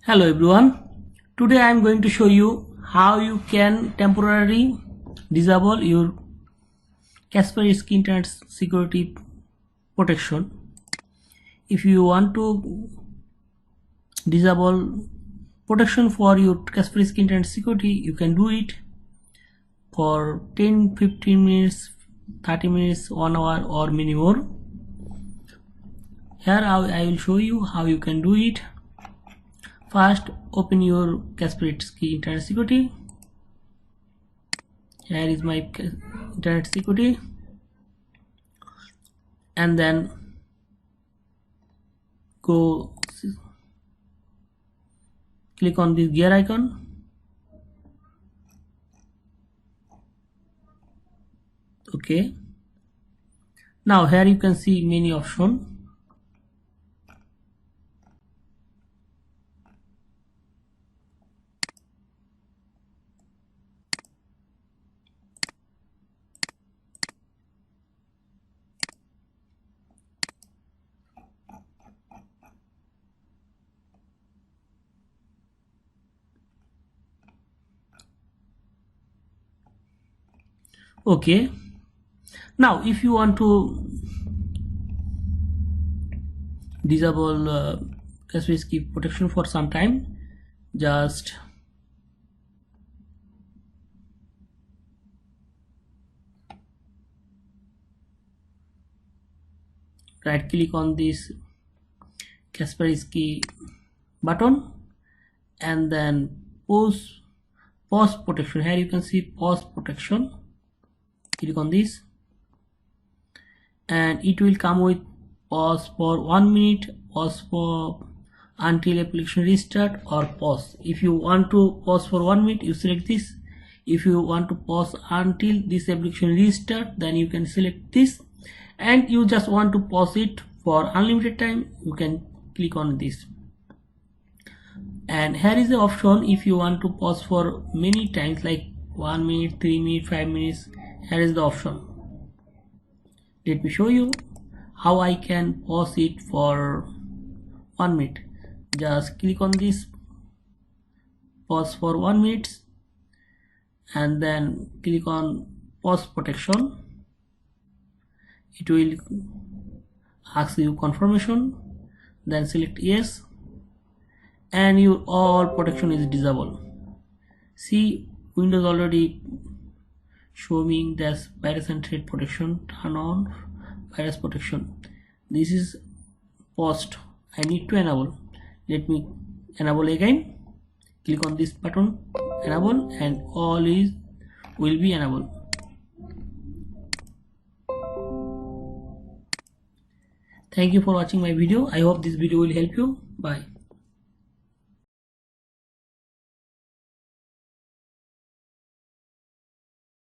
Hello everyone. Today I am going to show you how you can temporarily disable your Kaspersky Internet security protection. If you want to disable protection for your Kaspersky Internet security, you can do it for 10-15 minutes, 30 minutes, 1 hour or many more. Here I will show you how you can do it. First, open your Kaspersky Internet Security. Here is my Internet Security, and then go click on this gear icon. Okay. Now here you can see many options. Okay, now if you want to disable Kaspersky protection for some time, just right click on this Kaspersky button and then pause protection. Here you can see pause protection. Click on this and it will come with pause for 1 minute, pause for until application restart, or pause. If you want to pause for 1 minute, you select this. If you want to pause until this application restart, then you can select this, and you just want to pause it for unlimited time, you can click on this. And here is the option if you want to pause for many times, like 1 minute, 3 minutes, 5 minutes. Here is the option. Let me show you how I can pause it for 1 minute. Just click on this pause for 1 minute and then click on pause protection. It will ask you confirmation, then select yes, and your all protection is disabled. See, Windows already showing this virus and threat protection, turn on virus protection. This is paused. I need to enable. Let me enable again. Click on this button, enable, and all will be enabled. Thank you for watching my video. I hope this video will help you. Bye.